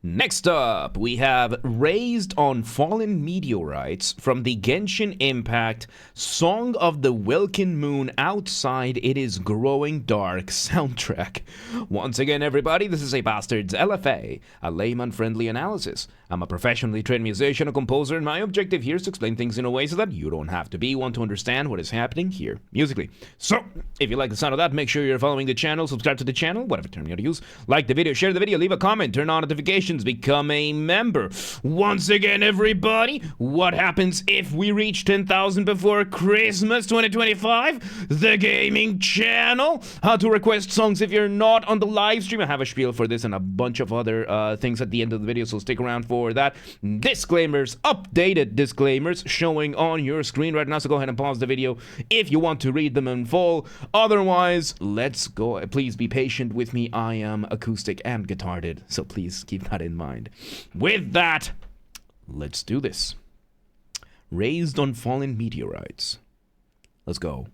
Next up, we have Raised on Fallen Meteorites from the Genshin Impact Song of the Welkin Moon Outside It Is Growing Dark soundtrack. Once again, everybody, this is a Basterd's LFA, a layman-friendly analysis. I'm a professionally trained musician, a composer, and my objective here is to explain things in a way so that you don't have to be one to understand what is happening here musically. So, if you like the sound of that, make sure you're following the channel, subscribe to the channel, whatever term you want to use, like the video, share the video, leave a comment, turn on notifications, become a member. Once again, everybody, what happens if we reach 10,000 before Christmas 2025? The gaming channel. How to request songs if you're not on the live stream. I have a spiel for this and a bunch of other things at the end of the video, so stick around for that. Disclaimers, updated disclaimers showing on your screen right now, so go ahead and pause the video if you want to read them in full. Otherwise, let's go. Please be patient with me. I am acoustic and guitarded, so please keep that in mind. With that, let's do this. Raised on Fallen Meteorites. Let's go.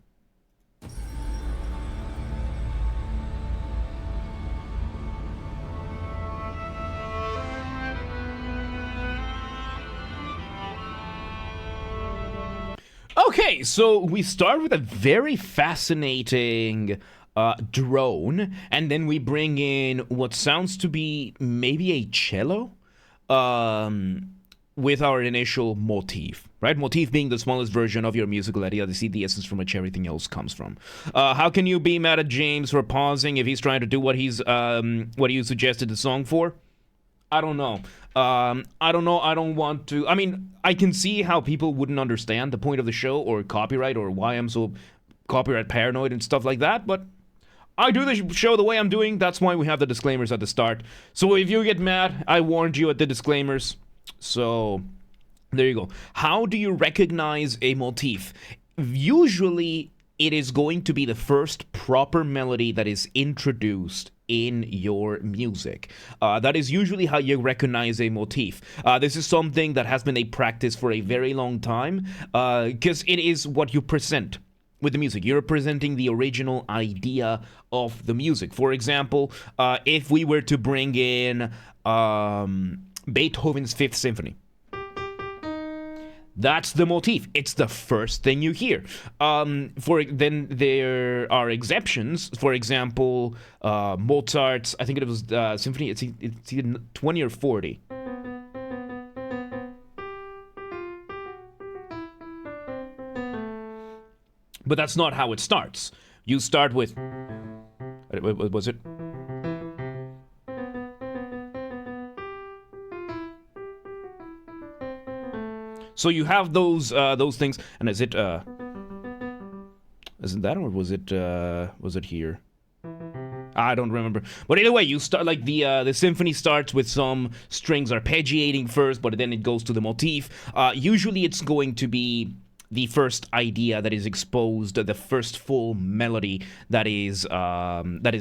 Okay, so we start with a very fascinating drone, and then we bring in what sounds to be maybe a cello with our initial motif, right? Motif being the smallest version of your musical idea, the essence from which everything else comes from. How can you be mad at James for pausing if he's trying to do what you suggested the song for? I don't know. I don't want to. I mean, I can see how people wouldn't understand the point of the show or copyright or why I'm so copyright paranoid and stuff like that, but I do the show the way I'm doing. That's why we have the disclaimers at the start. So if you get mad, I warned you at the disclaimers. So there you go. How do you recognize a motif? Usually, it is going to be the first proper melody that is introduced in your music. That is usually how you recognize a motif. This is something that has been a practice for a very long time, because it is what you present with the music. You're presenting the original idea of the music. For example, if we were to bring in Beethoven's Fifth Symphony, that's the motif. It's the first thing you hear. Then there are exceptions. For example, Mozart's, I think it was symphony. It's either 20 or 40. But that's not how it starts. You start with. What was it? So you have those things, and is it isn't that, or was it here? I don't remember. But either way, you start like the symphony starts with some strings arpeggiating first, but then it goes to the motif. Usually, it's going to be the first idea that is exposed, the first full melody that is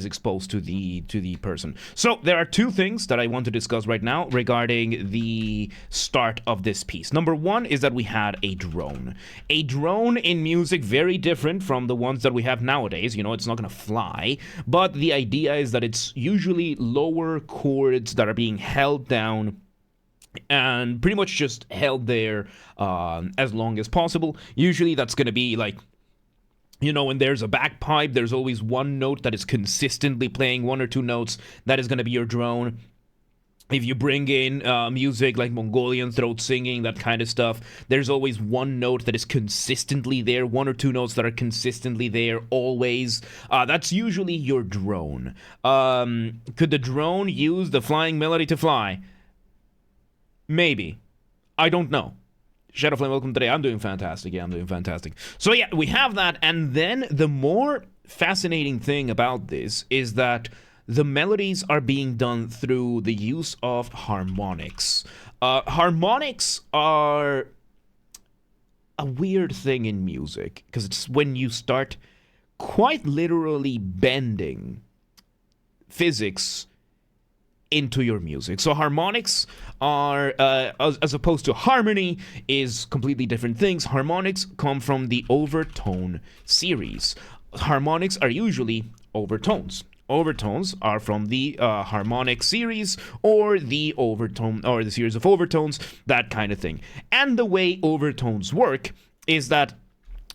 exposed to the person. So there are two things that I want to discuss right now regarding the start of this piece. Number one is that we had a drone. A drone in music, very different from the ones that we have nowadays. You know, it's not going to fly, but the idea is that it's usually lower chords that are being held down and pretty much just held there as long as possible. Usually that's going to be like, you know, when there's a bagpipe, there's always one note that is consistently playing, one or two notes. That is going to be your drone. If you bring in music like Mongolian throat singing, that kind of stuff, there's always one note that is consistently there, one or two notes that are consistently there, always. That's usually your drone. Could the drone use the flying melody to fly? Maybe. I don't know. Shadowflame, welcome today. I'm doing fantastic. Yeah, I'm doing fantastic. So yeah, we have that. And then the more fascinating thing about this is that the melodies are being done through the use of harmonics. Harmonics are a weird thing in music, because it's when you start quite literally bending physics into your music. So harmonics are, as opposed to harmony, is completely different things. Harmonics come from the overtone series. Harmonics are usually overtones. Overtones are from the harmonic series or the overtone or the series of overtones, that kind of thing. And the way overtones work is that,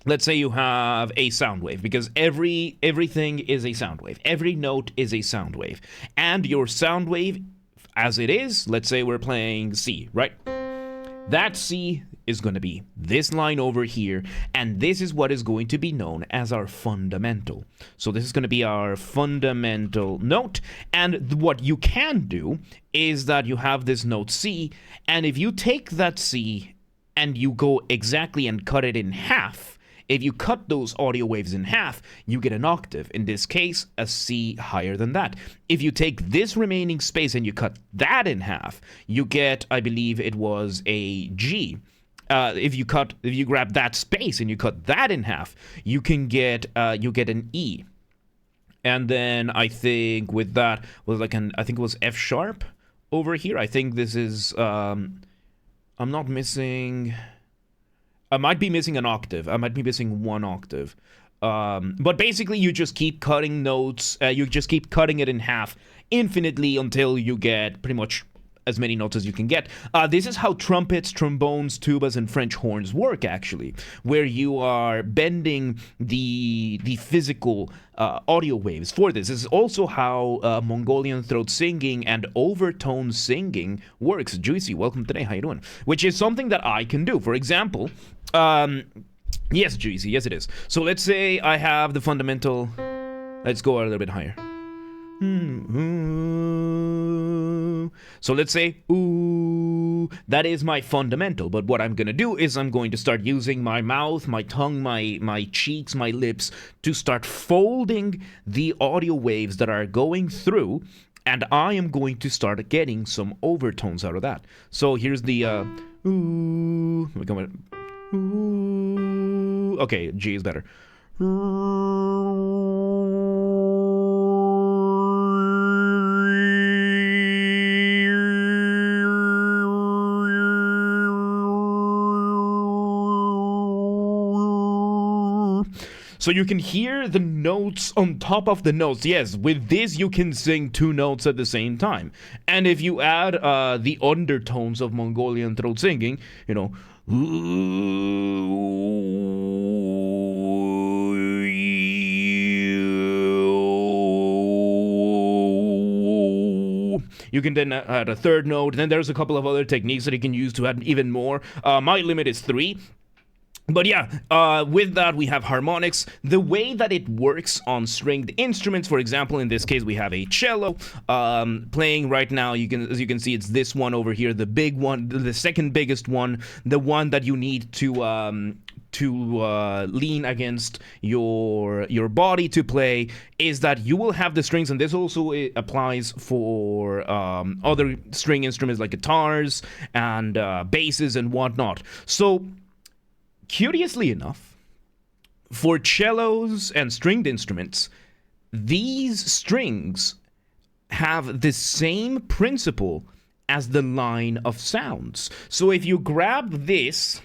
let's say you have a sound wave, because everything is a sound wave. Every note is a sound wave. And your sound wave, as it is, let's say we're playing C, right? That C is going to be this line over here, and this is what is going to be known as our fundamental. So this is going to be our fundamental note, and what you can do is that you have this note C, and if you take that C and you go exactly and cut it in half, if you cut those audio waves in half, you get an octave. In this case, a C higher than that. If you take this remaining space and you cut that in half, you get, I believe it was a G. If you grab that space and you cut that in half, you can get an E. And then I think with that was like I think it was F sharp over here. I think this is I'm not missing. I might be missing an octave. I might be missing one octave. But basically, you just keep cutting notes. You just keep cutting it in half infinitely until you get pretty much as many notes as you can get. This is how trumpets, trombones, tubas, and French horns work, actually, where you are bending the physical audio waves for this. This is also how Mongolian throat singing and overtone singing works. Juicy, welcome today. How you doing? Which is something that I can do. For example, yes, Juicy, yes it is. So let's say I have the fundamental. Let's go a little bit higher. So let's say, ooh, that is my fundamental. But what I'm going to do is I'm going to start using my mouth, my tongue, my cheeks, my lips to start folding the audio waves that are going through. And I am going to start getting some overtones out of that. So here's the, ooh, ooh, okay, G is better. So you can hear the notes on top of the notes. Yes, with this you can sing two notes at the same time. And if you add the undertones of Mongolian throat singing, you know, you can then add a third note. Then there's a couple of other techniques that you can use to add even more. My limit is 3. But yeah, with that we have harmonics. The way that it works on stringed instruments, for example, in this case we have a cello playing right now. As you can see, it's this one over here, the big one, the second biggest one, the one that you need to lean against your body to play, is that you will have the strings, and this also applies for other string instruments like guitars and basses and whatnot. So curiously enough, for cellos and stringed instruments, these strings have the same principle as the line of sounds. So if you grab this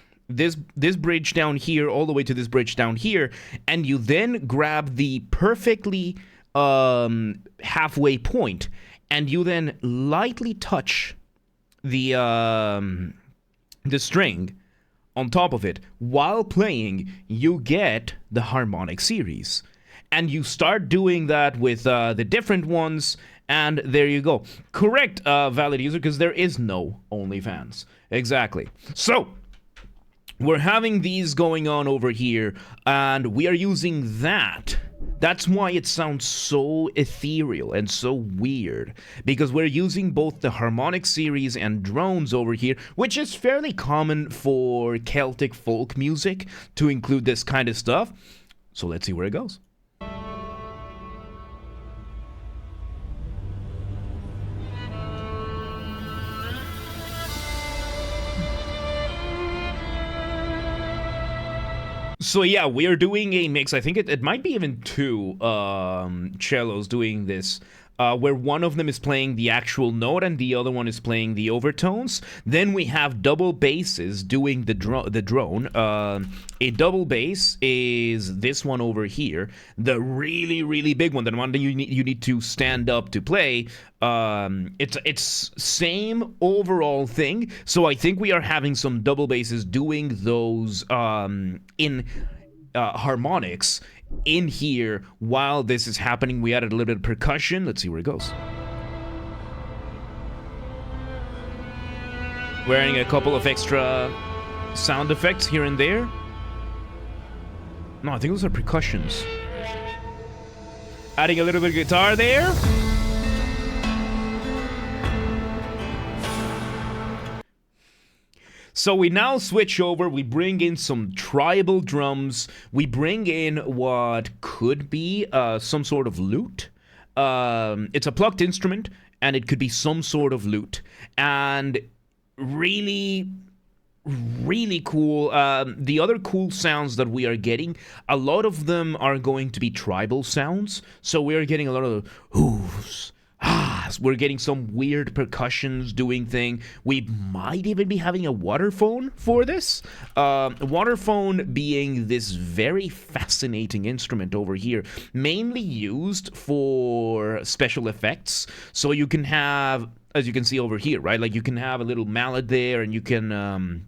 bridge down here all the way to this bridge down here, and you then grab the perfectly halfway point, and you then lightly touch the string on top of it while playing, you get the harmonic series. And you start doing that with the different ones, and there you go. Correct, valid user, because there is no OnlyFans. Exactly. So we're having these going on over here, and we are using that. That's why it sounds so ethereal and so weird, because we're using both the harmonic series and drones over here, which is fairly common for Celtic folk music to include this kind of stuff. So let's see where it goes. So yeah, we are doing a mix. I think it might be even 2 cellos doing this where one of them is playing the actual note and the other one is playing the overtones. Then we have double basses doing the drone. A double bass is this one over here, the really, really big one, the one that you need to stand up to play. It's same overall thing. So I think we are having some double basses doing those in harmonics in here while this is happening. We added a little bit of percussion. Let's see where it goes. We're adding a couple of extra sound effects here and there. No, I think those are percussions. Adding a little bit of guitar there. So we now switch over, we bring in some tribal drums, we bring in what could be some sort of lute. It's a plucked instrument, and it could be some sort of lute. And really, really cool. The other cool sounds that we are getting, a lot of them are going to be tribal sounds. So we are getting a lot of whoos. We're getting some weird percussions doing thing. We might even be having a waterphone for this. Waterphone being this very fascinating instrument over here, mainly used for special effects. So you can have, as you can see over here, right? Like you can have a little mallet there, and you can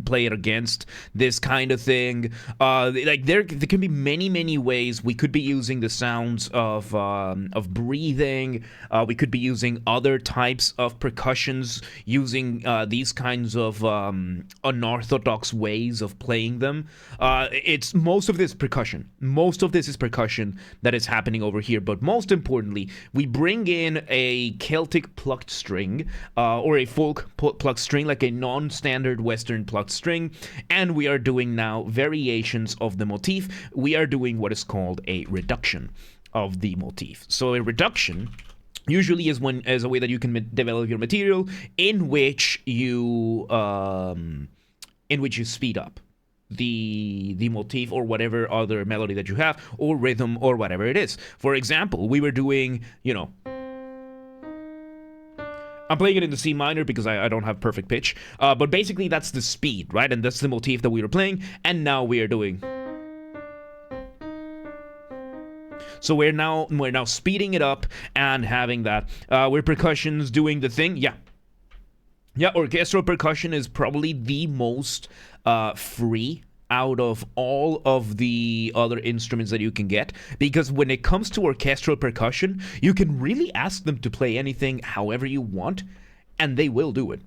play it against this kind of thing. Like there can be many ways. We could be using the sounds of breathing. We could be using other types of percussions, using these kinds of unorthodox ways of playing them. It's most of this percussion. Most of this is percussion that is happening over here. But most importantly, we bring in a Celtic plucked string or a folk plucked string, like a non-standard Western plucked string, and we are doing now variations of the motif. We are doing what is called a reduction of the motif. So a reduction usually is a way that you can develop your material in which you speed up the motif or whatever other melody that you have, or rhythm, or whatever it is. For example, we were doing, I'm playing it in the C minor because I don't have perfect pitch, but basically that's the speed, right? And that's the motif that we were playing, and now we are doing. So we're now speeding it up and having that. We're percussions doing the thing, yeah. Orchestral percussion is probably the most free out of all of the other instruments that you can get, because when it comes to orchestral percussion, you can really ask them to play anything however you want, and they will do it.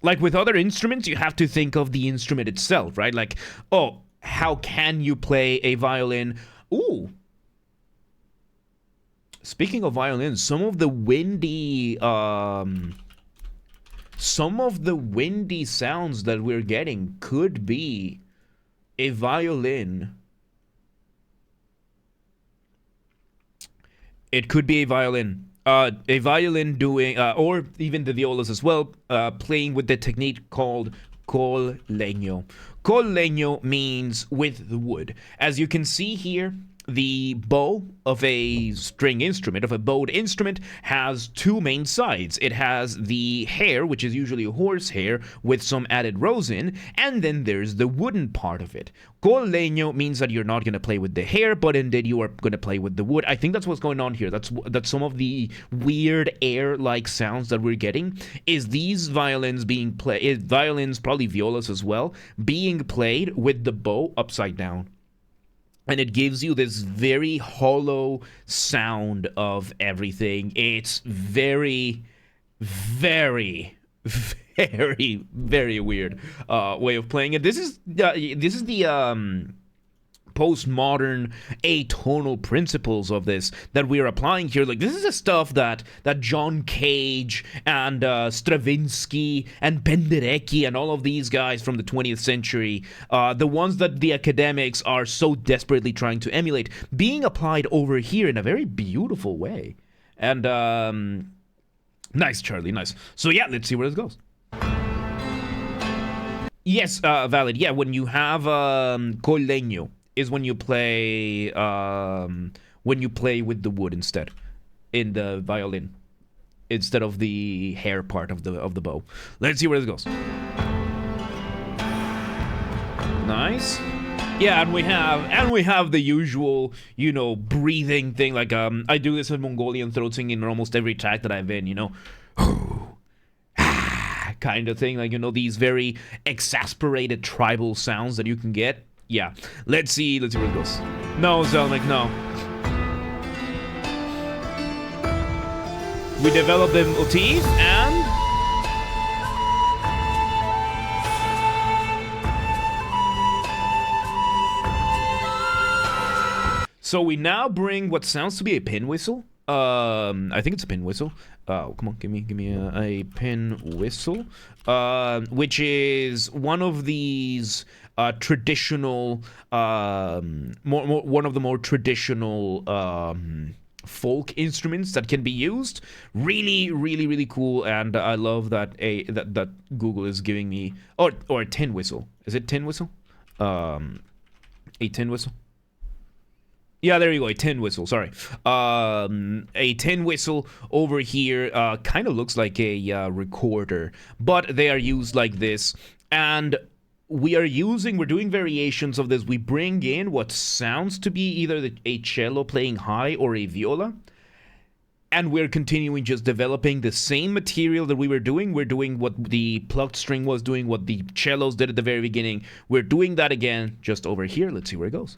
Like with other instruments, you have to think of the instrument itself, right? Like, oh, how can you play a violin? Ooh. Speaking of violins, some of the windy sounds that we're getting could be a violin. It could be a violin. A violin doing, or even the violas as well, playing with the technique called col legno. Col legno means with the wood. As you can see here, the bow of a string instrument, of a bowed instrument, has two main sides. It has the hair, which is usually a horse hair with some added rosin, and then there's the wooden part of it. Col legno means that you're not going to play with the hair, but indeed you are going to play with the wood. I think that's what's going on here. That's some of the weird air-like sounds that we're getting, is these violins being played, violins, probably violas as well, being played with the bow upside down. And it gives you this very hollow sound of everything. It's very, very, very weird way of playing it. This is the postmodern atonal principles of this that we're applying here. Like, this is the stuff that John Cage and Stravinsky and Penderecki and all of these guys from the 20th century, the ones that the academics are so desperately trying to emulate, being applied over here in a very beautiful way. And nice, Charlie, nice. So yeah, let's see where this goes. Yes, valid. Yeah, when you have col legno is when you play with the wood instead. in the violin instead of the hair part of the bow. Let's see where this goes. Nice. Yeah, and we have the usual, you know, breathing thing. Like I do this with Mongolian throat singing in almost every track that I've in, you know. Kind of thing, like, you know, these very exasperated tribal sounds that you can get. Yeah, let's see where it goes. No, Zelnick, no. We developed the motif and so we now bring what sounds to be a pin whistle. I think it's a pin whistle. Come on, give me a pin whistle, which is one of these traditional, one of the more traditional folk instruments that can be used. Really cool, and I love that that Google is giving me or a tin whistle. Is it tin whistle? A tin whistle. Yeah, there you go, a tin whistle, sorry. A tin whistle over here kind of looks like a recorder, but they are used like this, and we're doing variations of this. We bring in what sounds to be either a cello playing high or a viola, and we're continuing just developing the same material that we were doing. We're doing what the plucked string was doing, what the cellos did at the very beginning. We're doing that again, just over here. Let's see where it goes.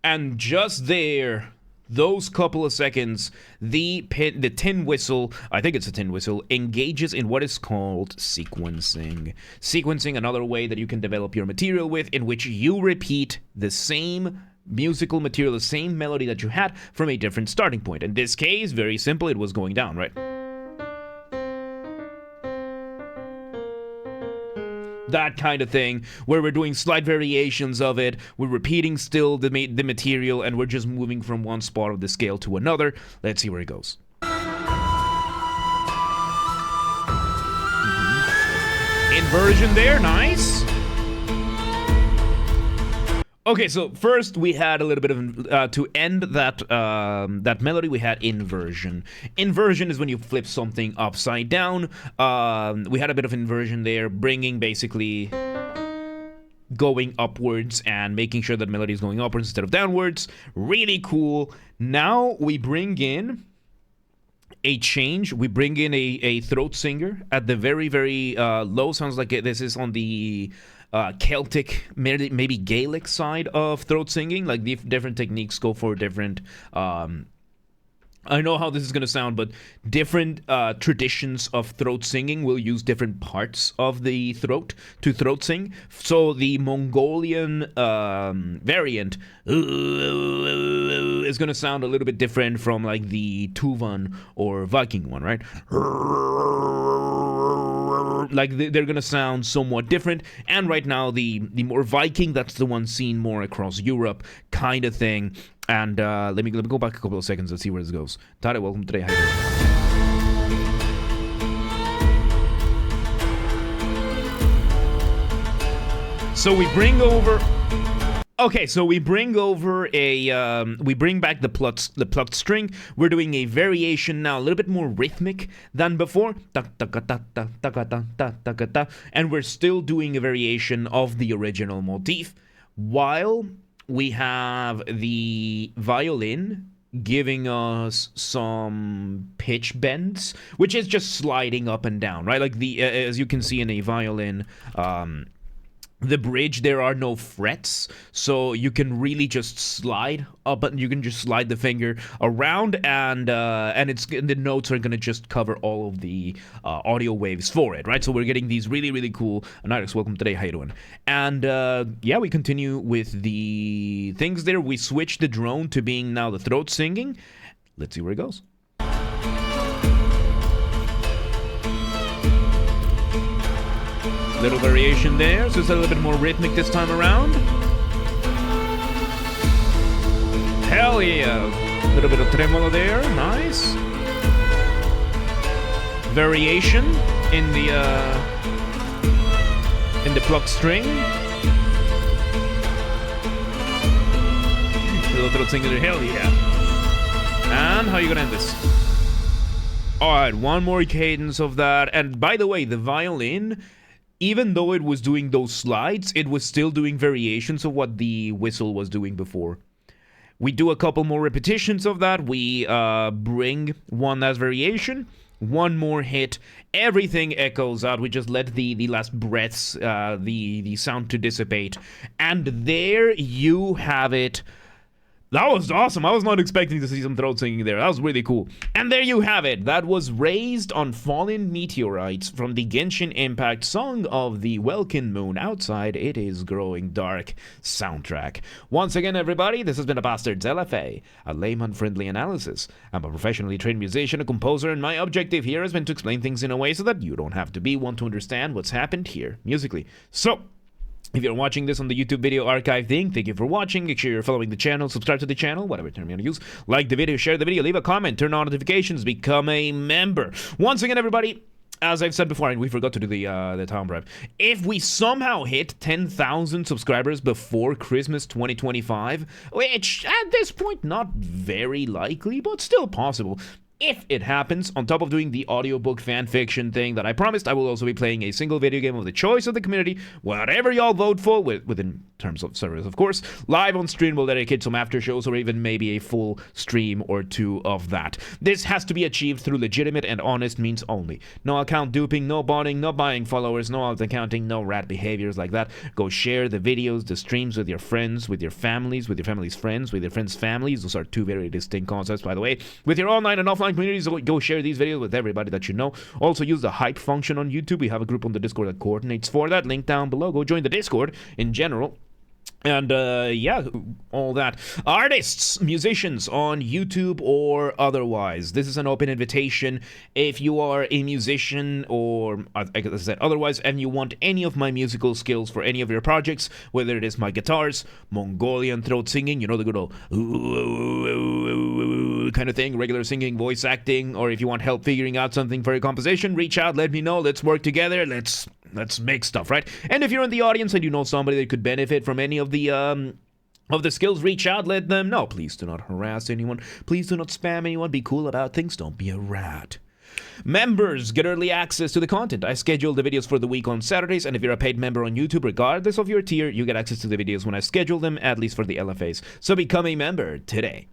And just there, those couple of seconds, the tin whistle, I think it's a tin whistle, engages in what is called sequencing. Sequencing, another way that you can develop your material with, in which you repeat the same musical material, the same melody that you had from a different starting point. In this case, very simple, it was going down, right? That kind of thing, where we're doing slight variations of it, we're repeating still the material, and we're just moving from one spot of the scale to another. Let's see where it goes. Inversion there, nice. Okay, so first we had a little bit of, to end that that melody, we had inversion. Inversion is when you flip something upside down. We had a bit of inversion there, bringing basically going upwards and making sure that melody is going upwards instead of downwards. Really cool. Now we bring in a change. We bring in a throat singer at the very, very low. Sounds like this is on the Celtic, maybe Gaelic side of throat singing. Like different techniques go for different I know how this is going to sound, but different traditions of throat singing will use different parts of the throat to throat sing. So the Mongolian variant is going to sound a little bit different from like the Tuvan or Viking one, right? Like they're going to sound somewhat different. And right now the more Viking, that's the one seen more across Europe kind of thing. And let me go back a couple of seconds and see where this goes. Tade, welcome today. How you doing? So we bring over. Okay, so we bring over a. We bring back the plucked string. We're doing a variation now, a little bit more rhythmic than before. And we're still doing a variation of the original motif, while we have the violin giving us some pitch bends, which is just sliding up and down, right? Like the as you can see in a violin, the bridge, there are no frets, so you can really just slide up, and you can just slide the finger around, and the notes are gonna just cover all of the audio waves for it, right? So we're getting these really cool. Harmonics, welcome today. How you doing? And yeah, we continue with the things there. We switch the drone to being now the throat singing. Let's see where it goes. Little variation there, so it's a little bit more rhythmic this time around. Hell yeah! A little bit of tremolo there, nice. Variation in the plucked string. little throat singing there. Hell yeah. And how you gonna end this? Alright, one more cadence of that. And by the way, the violin, even though it was doing those slides, it was still doing variations of what the whistle was doing before. We do a couple more repetitions of that. We bring one last variation, one more hit. Everything echoes out. We just let the last breaths, the sound to dissipate. And there you have it. That was awesome. I was not expecting to see some throat singing there. That was really cool. And there you have it. That was Raised on Fallen Meteorites from the Genshin Impact Song of the Welkin Moon. Outside, it is growing dark soundtrack. Once again, everybody, this has been a Basterd's LFA, a layman-friendly analysis. I'm a professionally trained musician, a composer, and my objective here has been to explain things in a way so that you don't have to be one to understand what's happened here musically. So, if you're watching this on the YouTube video archive thing, thank you for watching. Make sure you're following the channel, subscribe to the channel, whatever term you want to use. Like the video, share the video, leave a comment, turn on notifications, become a member. Once again, everybody, as I've said before, and we forgot to do the town bribe. If we somehow hit 10,000 subscribers before Christmas 2025, which at this point not very likely, but still possible. If it happens, on top of doing the audiobook fanfiction thing that I promised, I will also be playing a single video game of the choice of the community, whatever y'all vote for, within terms of service, of course. Live on stream, we'll dedicate some after shows or even maybe a full stream or two of that. This has to be achieved through legitimate and honest means only. No account duping, no botting, no buying followers, no alt accounting, no rat behaviors like that. Go share the videos, the streams with your friends, with your families friends, with your friends' families. Those are two very distinct concepts, by the way. With your online and offline communities, go share these videos with everybody that you know. Also use the hype function on YouTube. We have a group on the Discord that coordinates for that. Link down below. Go join the Discord in general. And yeah, all that. Artists, musicians on YouTube or otherwise, this is an open invitation. If you are a musician or, as I said, otherwise, and you want any of my musical skills for any of your projects, whether it is my guitars, Mongolian throat singing, you know, the good old kind of thing, regular singing, voice acting, or if you want help figuring out something for your composition, reach out, let me know, let's work together, let's make stuff, right? And if you're in the audience and you know somebody that could benefit from any of the skills, reach out, let them know. Please do not harass anyone. Please do not spam anyone. Be cool about things. Don't be a rat. Members get early access to the content. I schedule the videos for the week on Saturdays, and if you're a paid member on YouTube, regardless of your tier, you get access to the videos when I schedule them, at least for the LFAs. So become a member today.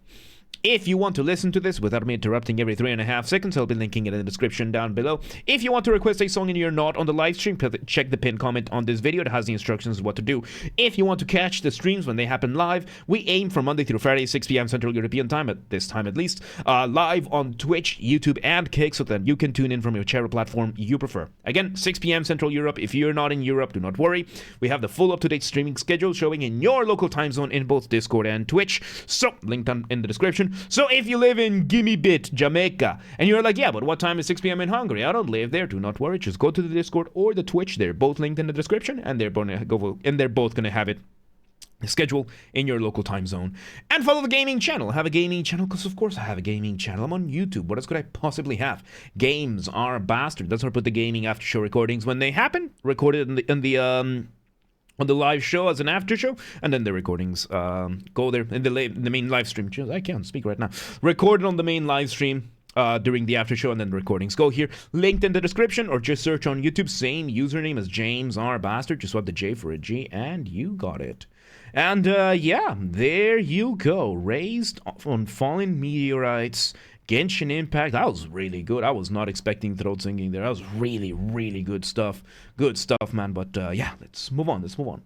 If you want to listen to this without me interrupting every 3.5 seconds, I'll be linking it in the description down below. If you want to request a song and you're not on the live stream, check the pinned comment on this video. It has the instructions of what to do. If you want to catch the streams when they happen live, we aim for Monday through Friday, 6 p.m. Central European time, at this time at least, live on Twitch, YouTube, and Kick, so that you can tune in from whichever platform you prefer. Again, 6 p.m. Central Europe. If you're not in Europe, do not worry. We have the full up-to-date streaming schedule showing in your local time zone in both Discord and Twitch, so linked down in the description. So if you live in Gimme Bit, Jamaica, and you're like, yeah, but what time is 6 p.m. in Hungary? I don't live there. Do not worry. Just go to the Discord or the Twitch. They're both linked in the description, and they're both gonna have it schedule in your local time zone. And follow the gaming channel. I have a gaming channel because of course I have a gaming channel. I'm on YouTube. What else could I possibly have? Games are Basterd. That's where I put the gaming after show recordings when they happen, recorded on the live show as an after show, and then the recordings go there in the main live stream. Jeez, I can't speak right now. Recorded on the main live stream during the after show, and then the recordings go here. Linked in the description, or just search on YouTube. Same username as James R. Basterd. Just swap the J for a G, and you got it. And yeah, there you go. Raised on Fallen Meteorites. Genshin Impact, that was really good. I was not expecting throat singing there. That was really, really good stuff. Good stuff, man. But yeah, let's move on.